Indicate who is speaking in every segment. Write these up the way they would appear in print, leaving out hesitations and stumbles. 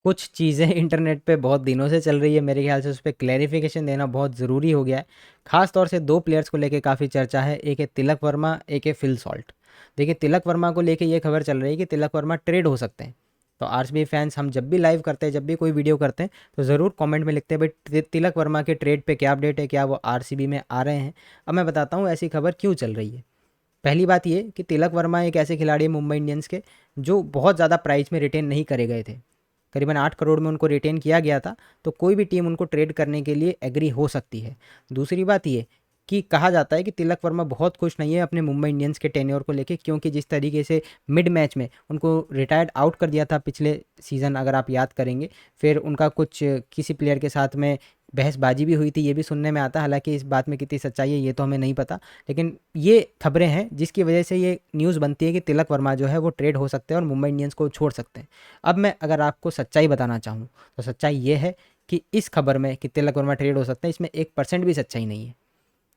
Speaker 1: कुछ चीज़ें इंटरनेट पे बहुत दिनों से चल रही है, मेरे ख्याल से उस पे क्लैरिफिकेशन देना बहुत ज़रूरी हो गया है। ख़ास तौर से 2 प्लेयर्स को लेके काफ़ी चर्चा है, एक है तिलक वर्मा, एक है फिल सॉल्ट। देखिए, तिलक वर्मा को लेके ये खबर चल रही है कि तिलक वर्मा ट्रेड हो सकते हैं। तो आरसीबी फैन्स, हम जब भी लाइव करते हैं, जब भी कोई वीडियो करते हैं, तो ज़रूर कमेंट में लिखते हैं भाई तिलक वर्मा के ट्रेड पे क्या अपडेट है, क्या वो आरसीबी में आ रहे हैं। अब मैं बताता हूँ ऐसी खबर क्यों चल रही है। पहली बात ये कि तिलक वर्मा एक ऐसे खिलाड़ी है मुंबई इंडियंस के, जो बहुत ज़्यादा प्राइस में रिटेन नहीं करे गए थे। करीबन 8 करोड़ में उनको रिटेन किया गया था। तो कोई भी टीम उनको ट्रेड करने के लिए एग्री हो सकती है। दूसरी बात ये कि कहा जाता है कि तिलक वर्मा बहुत खुश नहीं है अपने मुंबई इंडियंस के टेन्योर को लेके, क्योंकि जिस तरीके से मिड मैच में उनको रिटायर्ड आउट कर दिया था पिछले सीज़न, अगर आप याद करेंगे। फिर उनका कुछ किसी प्लेयर के साथ में बहसबाजी भी हुई थी, ये भी सुनने में आता है। हालांकि इस बात में कितनी सच्चाई है ये तो हमें नहीं पता, लेकिन ये खबरें हैं जिसकी वजह से ये न्यूज़ बनती है कि तिलक वर्मा जो है वो ट्रेड हो सकते हैं और मुंबई इंडियंस को छोड़ सकते हैं। अब मैं अगर आपको सच्चाई बताना चाहूँ, तो सच्चाई ये है कि इस खबर में कि तिलक वर्मा ट्रेड हो सकते हैं, इसमें 1% भी सच्चाई नहीं है।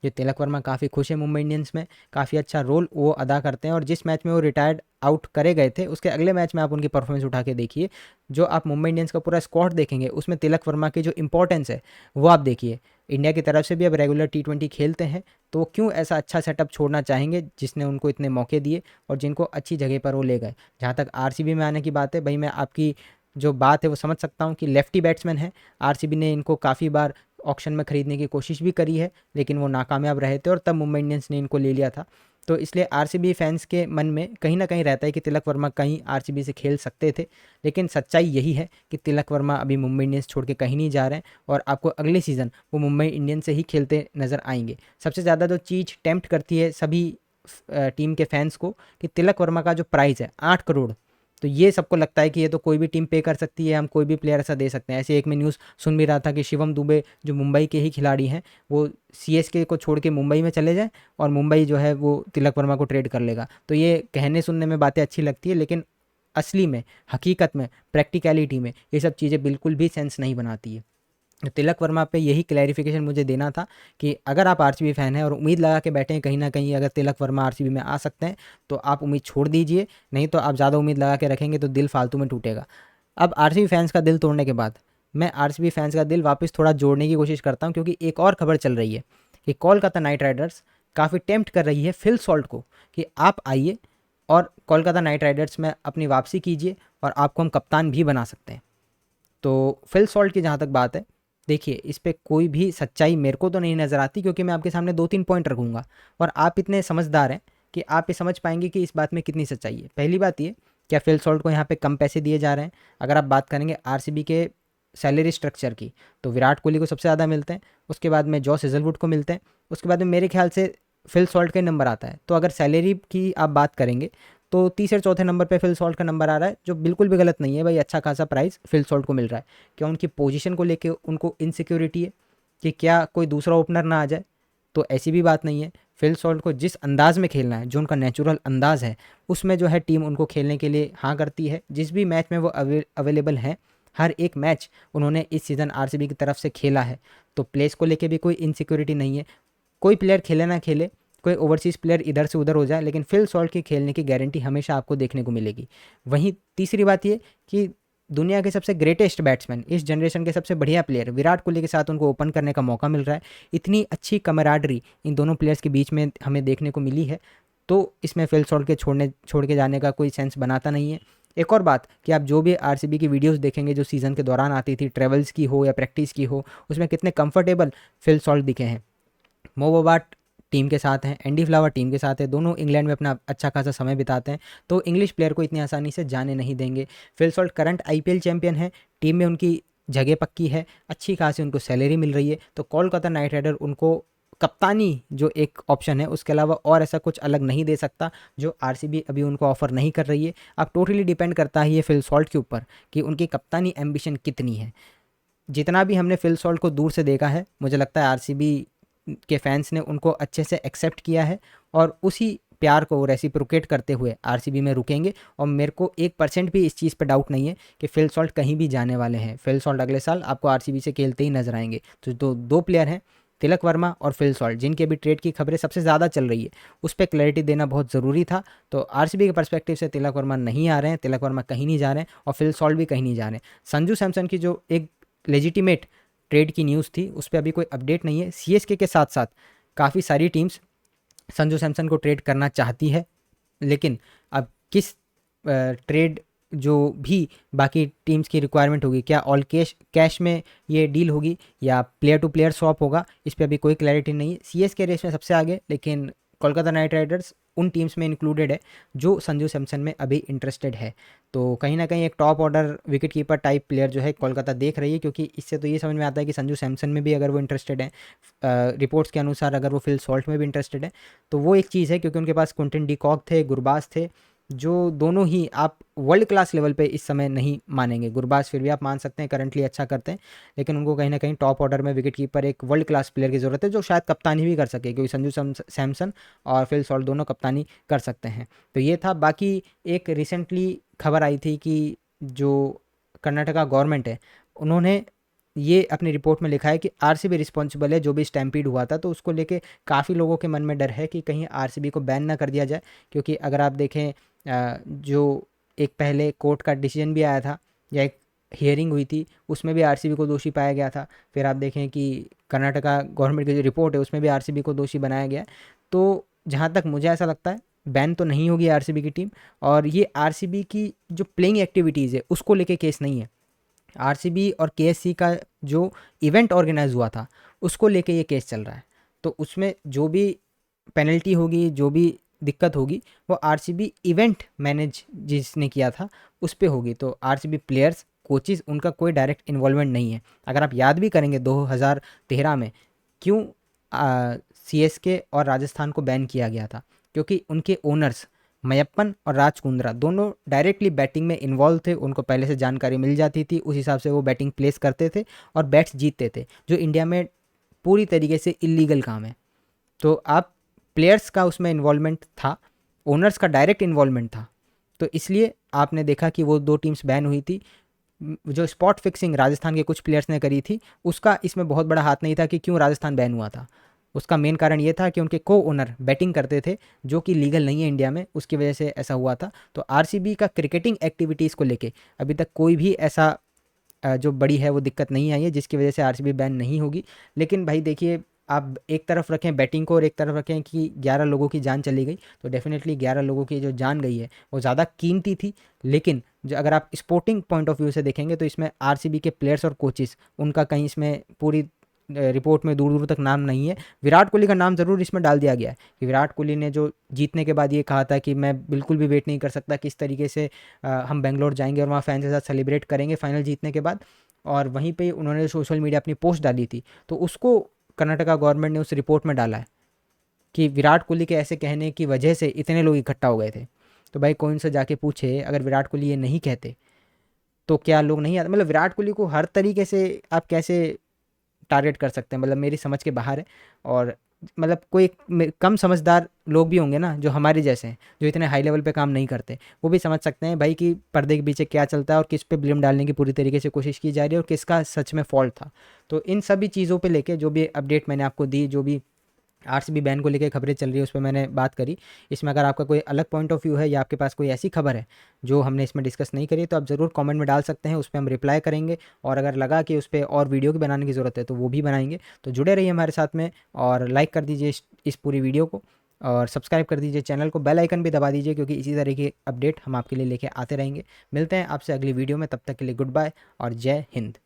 Speaker 1: जो तिलक वर्मा काफ़ी खुश है मुंबई इंडियंस में, काफ़ी अच्छा रोल वो अदा करते हैं, और जिस मैच में वो रिटायर्ड आउट करे गए थे, उसके अगले मैच में आप उनकी परफॉर्मेंस उठा के देखिए। जो आप मुंबई इंडियंस का पूरा स्क्वाड देखेंगे, उसमें तिलक वर्मा की जो इंपॉर्टेंस है वो आप देखिए। इंडिया की तरफ से भी अब रेगुलर T20 खेलते हैं, तो वो क्यों ऐसा अच्छा सेटअप छोड़ना चाहेंगे जिसने उनको इतने मौके दिए और जिनको अच्छी जगह पर वो ले गए। जहाँ तक आरसीबी में आने की बात है, भाई मैं आपकी जो बात है वो समझ सकता हूँ कि लेफ्टी बैट्समैन है। आरसीबी ने इनको काफ़ी बार ऑक्शन में खरीदने की कोशिश भी करी है, लेकिन वो नाकामयाब रहे थे, और तब मुंबई इंडियंस ने इनको ले लिया था। तो इसलिए आरसीबी फैंस के मन में कहीं ना कहीं रहता है कि तिलक वर्मा कहीं आरसीबी से खेल सकते थे। लेकिन सच्चाई यही है कि तिलक वर्मा अभी मुंबई इंडियंस छोड़ के कहीं नहीं जा रहे हैं, और आपको अगले सीज़न वो मुंबई इंडियंस से ही खेलते नज़र आएंगे। सबसे ज़्यादा जो चीज़ टेम्प्ट करती है सभी टीम के फैंस को, कि तिलक वर्मा का जो प्राइस है 8 करोड़, तो ये सबको लगता है कि ये तो कोई भी टीम पे कर सकती है, हम कोई भी प्लेयर ऐसा दे सकते हैं। ऐसे एक में न्यूज़ सुन भी रहा था कि शिवम दुबे जो मुंबई के ही खिलाड़ी हैं, वो सीएसके को छोड़ के मुंबई में चले जाएं, और मुंबई जो है वो तिलक वर्मा को ट्रेड कर लेगा। तो ये कहने सुनने में बातें अच्छी लगती है, लेकिन असली में, हकीकत में, प्रैक्टिकलिटी में ये सब चीज़ें बिल्कुल भी सेंस नहीं बनाती है। तिलक वर्मा पे यही क्लैरिफिकेशन मुझे देना था कि अगर आप आरसीबी फ़ैन हैं और उम्मीद लगा के बैठे हैं कहीं ना कहीं अगर तिलक वर्मा आरसीबी में आ सकते हैं, तो आप उम्मीद छोड़ दीजिए। नहीं तो आप ज़्यादा उम्मीद लगा के रखेंगे तो दिल फालतू में टूटेगा। अब आरसीबी फैंस का दिल तोड़ने के बाद मैं आरसीबी फैंस का दिल वापस थोड़ा जोड़ने की कोशिश करता हूँ, क्योंकि एक और खबर चल रही है कि कोलकाता नाइट राइडर्स काफ़ी टेम्प्ट कर रही है फिल सॉल्ट को, कि आप आइए और कोलकाता नाइट राइडर्स में अपनी वापसी कीजिए, और आपको हम कप्तान भी बना सकते हैं। तो फिल सॉल्ट की जहाँ तक बात है, देखिए इस पे कोई भी सच्चाई मेरे को तो नहीं नज़र आती, क्योंकि मैं आपके सामने 2-3 पॉइंट रखूँगा, और आप इतने समझदार हैं कि आप ये समझ पाएंगे कि इस बात में कितनी सच्चाई है। पहली बात ये, क्या फिल सॉल्ट को यहाँ पे कम पैसे दिए जा रहे हैं? अगर आप बात करेंगे आरसीबी के सैलरी स्ट्रक्चर की, तो विराट कोहली को सबसे ज़्यादा मिलते हैं, उसके बाद में जॉस हेजलवुड को मिलते हैं, उसके बाद में मेरे ख्याल से फिल सॉल्ट का ही नंबर आता है। तो अगर सैलरी की आप बात करेंगे, तो तीसरे चौथे नंबर पे फिल सॉल्ट का नंबर आ रहा है, जो बिल्कुल भी गलत नहीं है भाई। अच्छा खासा प्राइस फिल सॉल्ट को मिल रहा है। क्या उनकी पोजीशन को लेके उनको इनसिक्योरिटी है कि क्या कोई दूसरा ओपनर ना आ जाए? तो ऐसी भी बात नहीं है। फिल सॉल्ट को जिस अंदाज में खेलना है, जो उनका नेचुरल अंदाज है, उसमें जो है टीम उनको खेलने के लिए हाँ करती है। जिस भी मैच में वो अवेलेबल हैं, हर एक मैच उन्होंने इस सीज़न आरसीबी की तरफ से खेला है। तो प्लेस को लेके भी कोई इनसिक्योरिटी नहीं है। कोई प्लेयर खेले ना खेले, कोई ओवरसीज़ प्लेयर इधर से उधर हो जाए, लेकिन फिल सॉल्ट के खेलने की गारंटी हमेशा आपको देखने को मिलेगी। वहीं तीसरी बात ये कि दुनिया के सबसे ग्रेटेस्ट बैट्समैन, इस जनरेशन के सबसे बढ़िया प्लेयर विराट कोहली के साथ उनको ओपन करने का मौका मिल रहा है। इतनी अच्छी कमराडरी इन दोनों प्लेयर्स के बीच में हमें देखने को मिली है, तो इसमें फिल सॉल्ट के छोड़ के जाने का कोई सेंस बनाता नहीं है। एक और बात कि आप जो भी आरसीबी की वीडियोस देखेंगे जो सीज़न के दौरान आती थी, ट्रेवल्स की हो या प्रैक्टिस की हो, उसमें कितने कंफर्टेबल फिल सॉल्ट दिखे हैं। मोबोबाट टीम के साथ हैं, एंडी फ्लावर टीम के साथ है, दोनों इंग्लैंड में अपना अच्छा खासा समय बिताते हैं, तो इंग्लिश प्लेयर को इतनी आसानी से जाने नहीं देंगे। Phil Salt current IPL champion है, टीम में उनकी जगह पक्की है, अच्छी खासी उनको सैलरी मिल रही है। तो कोलकाता नाइट राइडर उनको कप्तानी जो एक ऑप्शन है, उसके अलावा और ऐसा कुछ अलग नहीं दे सकता, जो आरसीबी अभी उनको ऑफर नहीं कर रही है। अब टोटली डिपेंड करता है ये फिल सॉल्ट के ऊपर कि उनकी कप्तानी एम्बिशन कितनी है। जितना भी हमने फिल सॉल्ट को दूर से देखा है, मुझे लगता है आरसीबी के फैंस ने उनको अच्छे से एक्सेप्ट किया है, और उसी प्यार को रेसिप्रोकेट करते हुए आरसीबी में रुकेंगे। और मेरे को 1% भी इस चीज़ पे डाउट नहीं है कि फिल सॉल्ट कहीं भी जाने वाले हैं। फिल सॉल्ट अगले साल आपको आरसीबी से खेलते ही नजर आएंगे। तो दो प्लेयर हैं, तिलक वर्मा और फिल सॉल्ट, जिनके भी ट्रेड की खबरें सबसे ज़्यादा चल रही है, उस पर क्लैरिटी देना बहुत ज़रूरी था। तो आरसीबी के पर्सपेक्टिव से तिलक वर्मा नहीं आ रहे हैं, तिलक वर्मा कहीं नहीं जा रहे हैं और फिल सॉल्ट भी कहीं नहीं जा रहे हैं। संजू सैमसन की जो एक लेजिटिमेट ट्रेड की न्यूज़ थी उस पर अभी कोई अपडेट नहीं है। सीएसके के साथ साथ काफ़ी सारी टीम्स संजू सैमसन को ट्रेड करना चाहती है, लेकिन अब किस ट्रेड जो भी बाकी टीम्स की रिक्वायरमेंट होगी, क्या ऑल कैश में ये डील होगी या प्लेयर टू प्लेयर स्वैप होगा, इस पर अभी कोई क्लैरिटी नहीं है। सीएसके रेस में सबसे आगे, लेकिन कोलकाता नाइट राइडर्स उन टीम्स में इंक्लूडेड है जो संजू सैमसन में अभी इंटरेस्टेड है। तो कहीं ना कहीं एक top order wicket keeper type player जो है कोलकाता देख रही है, क्योंकि इससे तो ये समझ में आता है कि संजू सैमसन में भी अगर वो इंटरेस्टेड है, रिपोर्ट्स के अनुसार अगर वो फिल सॉल्ट में भी इंटरेस्टेड है, तो वो एक चीज़ है, क्योंकि उनके पास क्विंटन डी कॉक थे, गुरबाज थे, जो दोनों ही आप वर्ल्ड क्लास लेवल पे इस समय नहीं मानेंगे। गुरबाज फिर भी आप मान सकते हैं, करंटली अच्छा करते हैं, लेकिन उनको कहीं ना कहीं टॉप ऑर्डर में विकेट कीपर एक वर्ल्ड क्लास प्लेयर की ज़रूरत है, जो शायद कप्तानी भी कर सके, क्योंकि संजू सैमसन और फिल सॉल्ट दोनों कप्तानी कर सकते हैं। तो ये था। बाकी एक रिसेंटली खबर आई थी कि जो कर्नाटका गवर्नमेंट है, उन्होंने ये अपनी रिपोर्ट में लिखा है कि आरसीबी रिस्पॉन्सिबल है जो भी स्टैम्पीड हुआ था। तो उसको लेके काफ़ी लोगों के मन में डर है कि कहीं आरसीबी को बैन ना कर दिया जाए, क्योंकि अगर आप देखें जो एक पहले कोर्ट का डिसीजन भी आया था या एक हियरिंग हुई थी, उसमें भी आरसीबी को दोषी पाया गया था। फिर आप देखें कि कर्नाटका गवर्नमेंट की जो रिपोर्ट है उसमें भी आरसीबी को दोषी बनाया गया है। तो जहाँ तक मुझे ऐसा लगता है, बैन तो नहीं होगी आरसीबी की टीम, और ये आरसीबी की जो प्लेइंग एक्टिविटीज़ है उसको लेके केस नहीं है। आरसीबी और केएससी का जो इवेंट ऑर्गेनाइज हुआ था उसको लेके ये केस चल रहा है। तो उसमें जो भी पेनल्टी होगी, जो भी दिक्कत होगी, वो आरसीबी इवेंट मैनेज जिसने किया था उस पे होगी। तो आरसीबी प्लेयर्स, कोचेस, उनका कोई डायरेक्ट इन्वॉल्वमेंट नहीं है। अगर आप याद भी करेंगे 2013 में क्यों सीएसके और राजस्थान को बैन किया गया था, क्योंकि उनके ओनर्स मयप्पन और राज कुंद्रा दोनों डायरेक्टली बैटिंग में इन्वॉल्व थे। उनको पहले से जानकारी मिल जाती थी, उस हिसाब से वो बैटिंग प्लेस करते थे और बैट्स जीतते थे, जो इंडिया में पूरी तरीके से इलीगल काम है। तो आप प्लेयर्स का उसमें इन्वॉल्वमेंट था, ओनर्स का डायरेक्ट इन्वॉल्वमेंट था, तो इसलिए आपने देखा कि वो दो टीम्स बैन हुई थी। जो स्पॉट फिक्सिंग राजस्थान के कुछ प्लेयर्स ने करी थी, उसका इसमें बहुत बड़ा हाथ नहीं था कि क्यों राजस्थान बैन हुआ था। उसका मेन कारण ये था कि उनके को ओनर बैटिंग करते थे, जो कि लीगल नहीं है इंडिया में, उसकी वजह से ऐसा हुआ था। तो आरसीबी का क्रिकेटिंग एक्टिविटीज़ को लेके अभी तक कोई भी ऐसा जो बड़ी है वो दिक्कत नहीं आई है जिसकी वजह से आरसीबी बैन नहीं होगी। लेकिन भाई देखिए, आप एक तरफ रखें बैटिंग को और एक तरफ रखें कि 11 लोगों की जान चली गई, तो डेफिनेटली 11 लोगों की जो जान गई है वो ज़्यादा कीमती थी। लेकिन जो अगर आप स्पोर्टिंग पॉइंट ऑफ व्यू से देखेंगे तो इसमें आरसीबी के प्लेयर्स और कोचेस, उनका कहीं इसमें पूरी रिपोर्ट में दूर दूर तक नाम नहीं है। विराट कोहली का नाम ज़रूर इसमें डाल दिया गया है कि विराट कोहली ने जो जीतने के बाद ये कहा था कि मैं बिल्कुल भी वेट नहीं कर सकता किस तरीके से हम बेंगलोर जाएंगे और वहाँ फैंस के साथ सेलिब्रेट करेंगे फाइनल जीतने के बाद। और वहीं पे उन्होंने सोशल मीडिया अपनी पोस्ट डाली थी, तो उसको कर्नाटका गवर्नमेंट ने उस रिपोर्ट में डाला है कि विराट कोहली के ऐसे कहने की वजह से इतने लोग इकट्ठा हो गए थे। तो भाई कोई उनसे जाके पूछे, अगर विराट कोहली ये नहीं कहते तो क्या लोग नहीं आते? मतलब विराट कोहली को हर तरीके से आप कैसे टारगेट कर सकते हैं, मतलब मेरी समझ के बाहर है। और मतलब कोई कम समझदार लोग भी होंगे ना, जो हमारे जैसे हैं, जो इतने हाई लेवल पे काम नहीं करते, वो भी समझ सकते हैं भाई कि पर्दे के पीछे क्या चलता है और किस पे ब्लेम डालने की पूरी तरीके से कोशिश की जा रही है और किसका सच में फॉल्ट था। तो इन सभी चीज़ों पे लेके जो भी अपडेट मैंने आपको दी, जो भी आरसीबी बैन को लेकर खबरें चल रही है उस पर मैंने बात करी। इसमें अगर आपका कोई अलग पॉइंट ऑफ व्यू है या आपके पास कोई ऐसी खबर है जो हमने इसमें डिस्कस नहीं करी, तो आप ज़रूर कमेंट में डाल सकते हैं, उस पर हम रिप्लाई करेंगे। और अगर लगा कि उस पर और वीडियो की बनाने की ज़रूरत है तो वो भी बनाएंगे। तो जुड़े रहिए हमारे साथ में और लाइक कर दीजिए इस पूरी वीडियो को, और सब्सक्राइब कर दीजिए चैनल को, बेल आइकन भी दबा दीजिए, क्योंकि इसी तरह के अपडेट हम आपके लिए लेके आते रहेंगे। मिलते हैं आपसे अगली वीडियो में, तब तक के लिए गुड बाय और जय हिंद।